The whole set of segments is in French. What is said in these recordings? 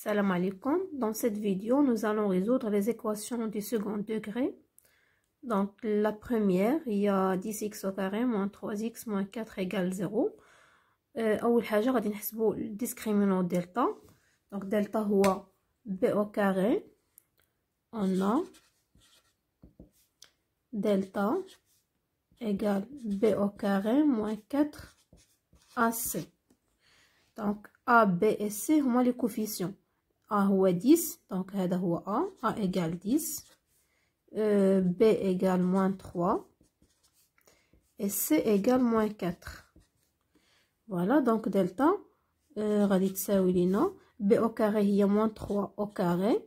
Salam alaikum. Dans cette vidéo, nous allons résoudre les équations du second degré. Donc, la première, il y a 10x au carré moins 3x moins 4 égale 0. أول حاجة غادي نحسبوا الديسكريمينون دلتا. Donc, delta هو b au carré. On a delta égale b au carré moins 4ac. Donc, a, b et c هما les coefficients. A هو 10, donc هذا هو A égale 10, B égale moins 3 et C égale moins 4. Voilà, donc delta غادي تساوي لينا B au carré هي moins 3 au carré,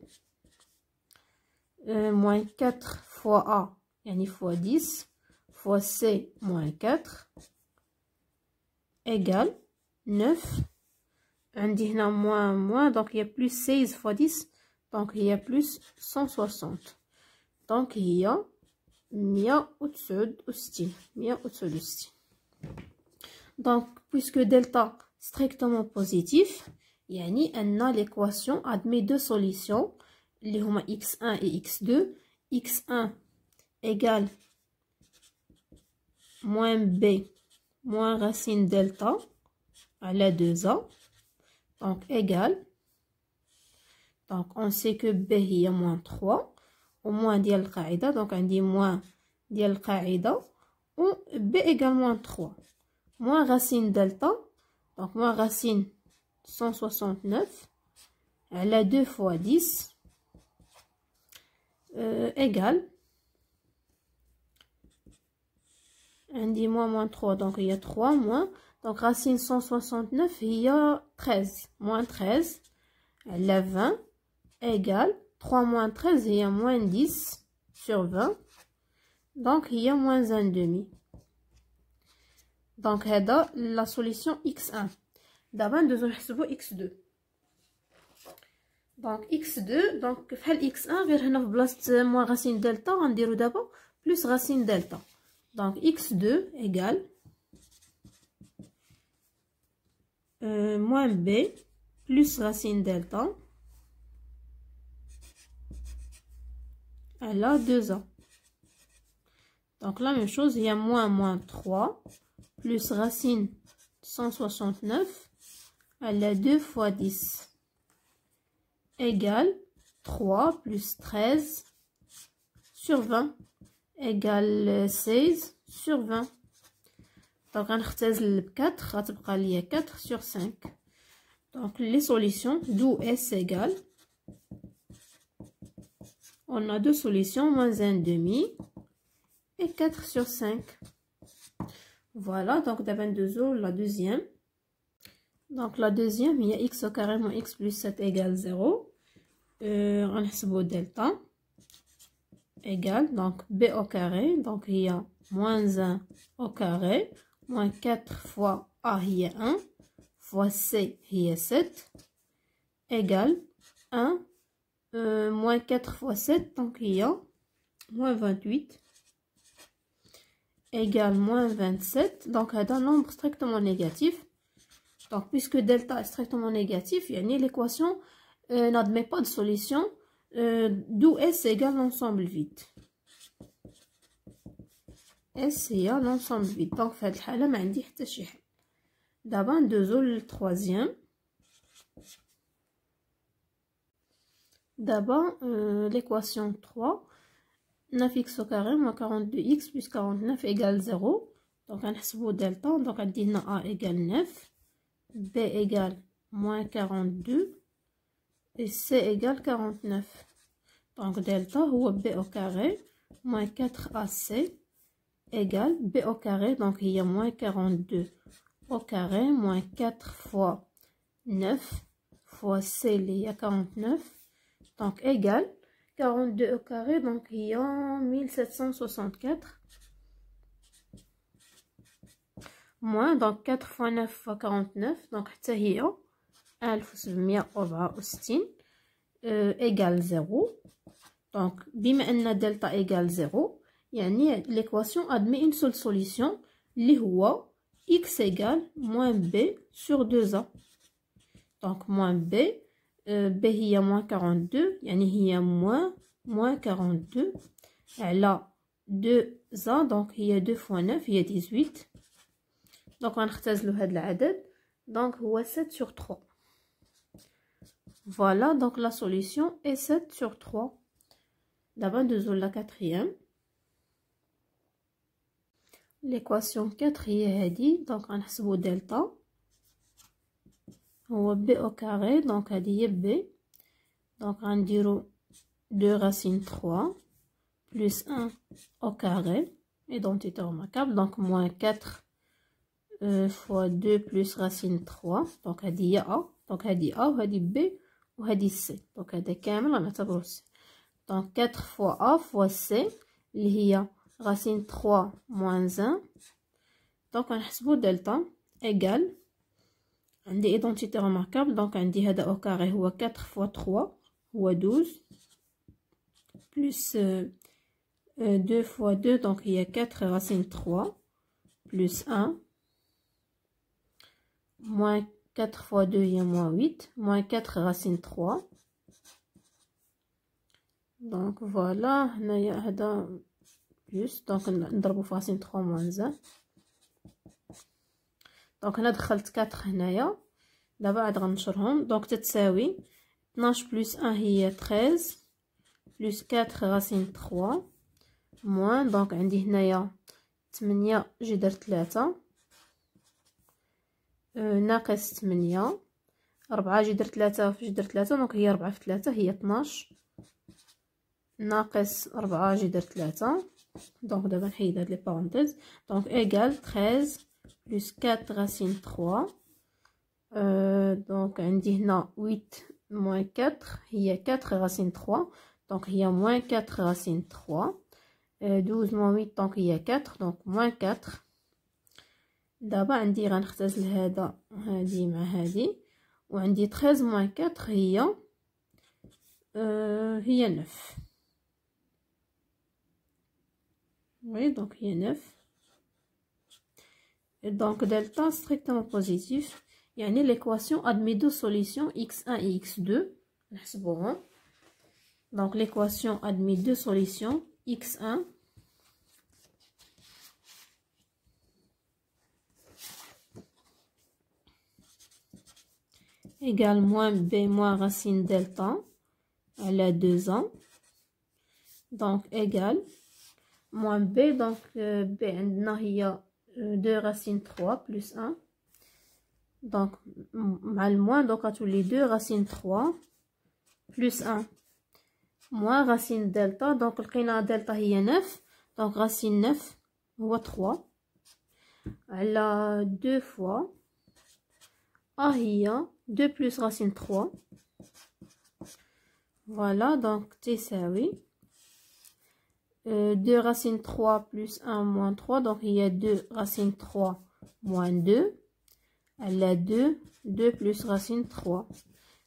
moins 4 fois A يعني fois 10 fois C moins 4 égale 9. عندي هنا moins, donc il y a plus 16 fois 10, donc il y a plus 160. Donc il y a 169. Donc puisque delta strictement positif, يعني أن l'équation admet deux solutions اللي هما x1 et x2. x1 égale moins b moins racine delta على 2a. Donc égal, donc on sait que b هي moins 3 au moins ديال القاعدة, donc عندي moins ديال القاعدة و b égale moins 3 moins racine delta, donc moins racine 169 على 2 fois 10 égal, عندي moins 3, donc il y a 3 moins. Donc racine 169 il y a 13 moins 13 elle a 20 égale 3 moins 13 il y a moins 10 sur 20, donc il y a moins 1/2. donc هذا la solution x1. d'abord ندوزو نحسبو x2. donc x2 donc بحال x1 غير هنا في بلاصه moins racine delta غنديرو دابا plus racine delta. donc x2 égale moins b plus racine delta elle a 2a. donc la même chose, il y a moins 3 plus racine 169 elle a 2 fois 10 égale 3 plus 13 sur 20 égale 16 sur 20. donc غنختزل ب 4 غتبقى ليا 4 sur 5. donc les solutions d'où s égale, on a deux solutions, moins 1/2 et 4 sur 5. voilà, donc d'abord ندوزو la deuxième. donc la deuxième il y a x au carré moins x plus 7 égale 0. غنحسبو delta égale donc b au carré, donc il y a moins 1 au carré moins 4 fois a هي 1 fois c هي 7 égale 1 moins 4 fois 7, donc il y a moins 28 égale moins 27. donc هذا nombre strictement négatif. donc puisque delta est strictement négatif, يعني l'équation n'admet pas de solution, d'où s égale l'ensemble vide. S هي l'ensemble vide. donc في هذه الحالة ما عندي حتى شي حل. دابا ندوزو للتروازيام. d'abord l'équation 3, 9x au carré moins 42x plus 49 égale 0. donc غنحسبو delta, donc غادي لنا a égale 9, b égale moins 42 et c égale 49. donc delta هو b au carré moins 4ac égale b au carré, donc il y a moins 42 au carré moins 4 fois 9 fois c il y a 49, donc égale 42 au carré, donc il y a 1764 moins, donc 4 fois 9 fois 49, donc حتى هي 1764 égale 0. donc بما أن delta égale 0 يعني l'équation admet une seule solution اللي هو x égale moins b sur 2a. donc moins b B هي moins 42 يعني هي moins 42 على 2A دونك هي 2 fois 9 هي 18 دونك غنختزلو هاد العدد دونك هو 7 sur 3. Voilà donc la solution est 7 sur 3. D'abord ندوزو la quatrième. L'équation 4 هي هادي دونك غنحسبو دلتا هو b au carré donc هادي هي b donc غنديرو 2 racine 3 plus 1 au carré identité remarquable donc moins 4 fois 2 plus racine 3 donc هادي هي a donc هادي a وهادي b وهادي c donc هذا كامل غنعتبروه c donc 4 fois a fois c اللي هي racine 3 moins 1 donc غنحسبو دلتا égal عندي identité remarquable donc عندي هذا au carré هو 4 fois 3 هو 12 plus 2 fois 2 donc il y a 4 racine 3 plus 1 moins 4 fois 2 il y a moins 8 moins 4 racine 3 donc voilà هنايا هذا plus donc نضربو في racine 3 moins 1 donc هنا دخلت 4 هنايا دابا عاد غنشرهم donc تتساوي 12 plus 1 هي 13 plus 4 racine 3 moins donc عندي هنايا 8 جذر 3 ناقص 8 4 جذر 3 في جذر 3 دونك هي 4 في 3 هي 12 ناقص 4 جذر 3 دونك دابا نحيد هاد لي بارونتيز دونك égal 13 plus 4 racine 3 donc عندي هنا 8 moins 4 هي 4 racine 3 donc هي moins 4 racine 3 12 moins 8 donc هي 4 donc moins 4 دابا عندي غنختزل هذا هادي مع هادي وعندي 13 moins 4 هي 9 oui donc هي 9 et donc delta strictement positif يعني l'équation admet deux solutions x1 et x2 نحسبوهم donc l'équation admet deux solutions x1 égale moins b moins racine delta elle a 2 ans donc égale moins b donc b عندنا هي 2 racine 3 plus 1 donc مع الموان donc غتولي 2 racine 3 plus 1 moins racine delta donc لقينا delta هي 9 donc racine 9 هو 3 على 2 fois a هي 2 plus racine 3 voilà donc تساوي 2 racine 3 plus 1 moins 3 donc il y a 2 racine 3 moins 2 elle a 2 plus racine 3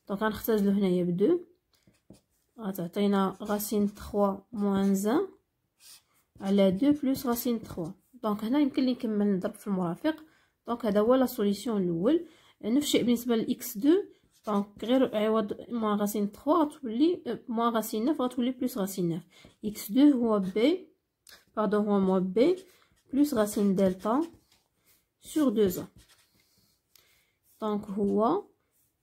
donc غنختزلو هنايا ب 2 غتعطينا racine 3 moins 1 على 2 plus racine 3 donc هنا يمكن لي نكمل نضرب في المرافق donc هذا هو لا سوليسيون الاول نفس الشيء بالنسبه لإكس 2 دونك غير عوض موان راسين 3 غتولي موان راسين 9 غتولي بلس راسين 9 إكس 2 هو بي باردون هو موان بي بلس راسين دلتا سور 2 دونك هو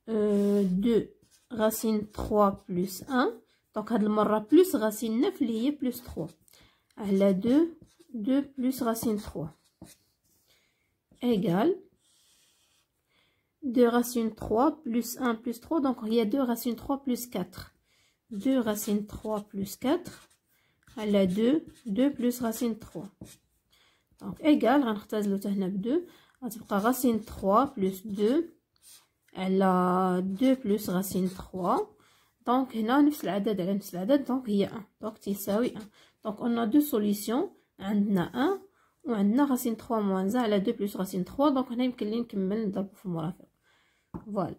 2 راسين 3 بلس 1 دونك هاد المره بلس راسين 9 اللي هي بلس 3 على 2 بلس راسين 3 égal 2 racine 3 plus 1 plus 3 donc il y a 2 racine 3 plus 4 2 racine 3 plus 4 elle a 2 plus racine 3 donc égal غنختزلو حتى هنا ب 2 غتبقى racine 3 plus 2 elle a 2 plus racine 3 donc هنا نفس العدد على نفس العدد donc هي 1 donc تساوي 1 donc on a deux solutions عندنا 1 وعندنا racine 3 moins 1 على 2 plus racine 3 donc هنا يمكن لي نكمل نضربو في المرافق. Voilà.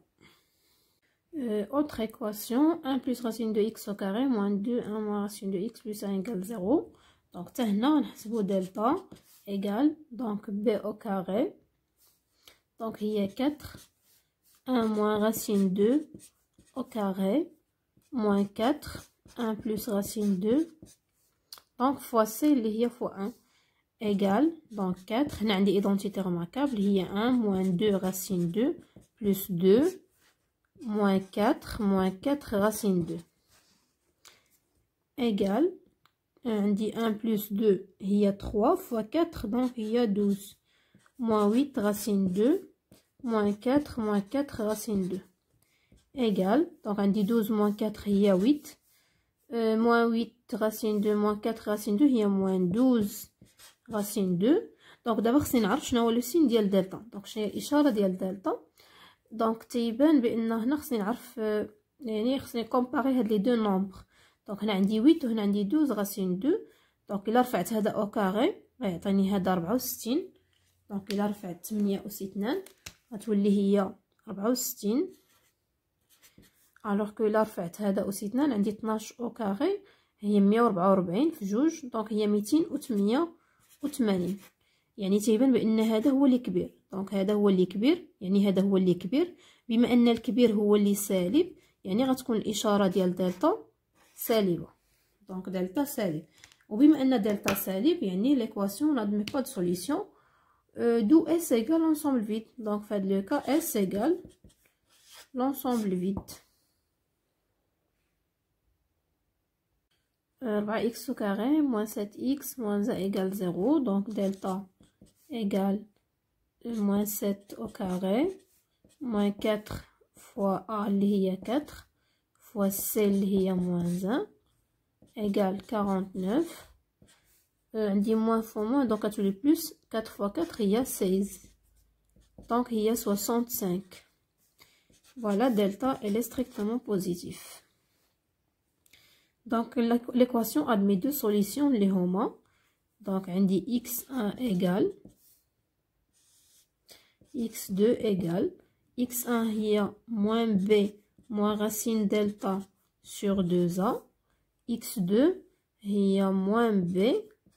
Autre équation, 1 plus racine de x au carré moins 2, 1 moins racine de x plus 1 égale 0. Donc, on a delta égale donc b au carré. Donc, il y a 4, 1 moins racine 2 au carré moins 4 1 plus racine 2 donc fois c اللي هي fois 1 égale donc 4 هنا عندي identité remarquable هي 1 moins 2 racine 2 plus 2 moins 4 racine 2 égale عندي 1 plus 2 هي 3 fois 4 donc هي 12 moins 8 racine 2 moins 4 racine 2 égale donc عندي 12 moins 4 هي 8 moins 8 racine 2 moins 4 racine 2 هي moins 12 racine 2 donc دابا خصني نعرف شنو هو لو سين ديال دلتا donc شنو هي الاشاره ديال دلتا donc تيبان بان هنا خصني نعرف يعني خصني كومباري هاد لي دو نومبر donc هنا عندي 8 وهنا عندي 12 racine 2 donc الا رفعت هذا او كاري غيعطيني هذا 64 donc الا رفعت 8 أس 2 غتولي هي 64 الوغ كو الا رفعت هذا أس 2 عندي 12 او كاري هي 144 في جوج دونك هي 288 يعني تيبان بان هذا هو اللي كبير دونك هذا هو اللي كبير يعني هذا هو اللي كبير بما ان الكبير هو اللي سالب يعني غتكون الاشاره ديال دلتا سالبه دونك دلتا سالب وبما ان دلتا سالب يعني l'équation n'admet pas de solution d'où S égale l'ensemble vide donc في هذا le cas S égale l'ensemble vide 4x au carré moins 7x moins 1 égale 0 donc delta égale moins 7 au carré moins 4 fois a اللي هي 4 fois c اللي هي moins 1 égale 49 عندي moins fois moins donc غتولي plus 4 fois 4 هي 16 donc هي 65 voilà delta elle est strictement positif. Donc l'équation admet deux solutions les هما donc عندي x1 égale x2 égale x1 هي moins b moins racine delta sur 2a x2 هي moins b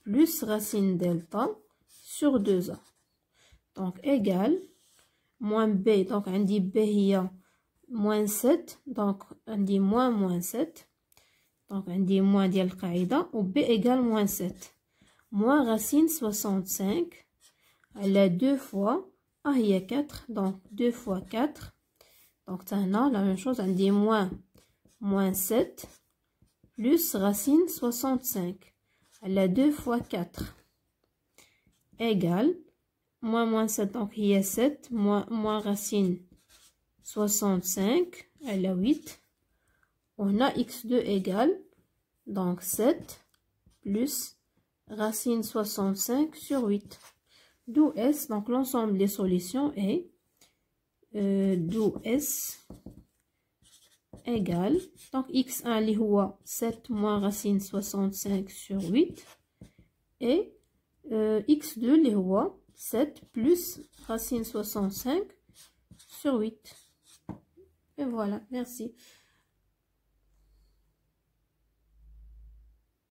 plus racine delta sur 2a donc égale moins b donc عندي b هي moins 7 donc عندي moins 7 donc عندي moins ديال القاعدة و b égale moins 7 moins racine 65 على 2 fois a هي 4 donc 2 fois 4 donc هنا la même chose عندي moins 7 plus racine 65 على 2 fois 4 égale moins 7 donc هي 7 moins racine 65 على 8 وهنا x2 égale donc 7 plus racine 65 sur 8 d'où S donc l'ensemble des solutions est d'où S égale donc x1 اللي هو 7 moins racine 65 sur 8 et x2 اللي هو 7 plus racine 65 sur 8 et voilà merci.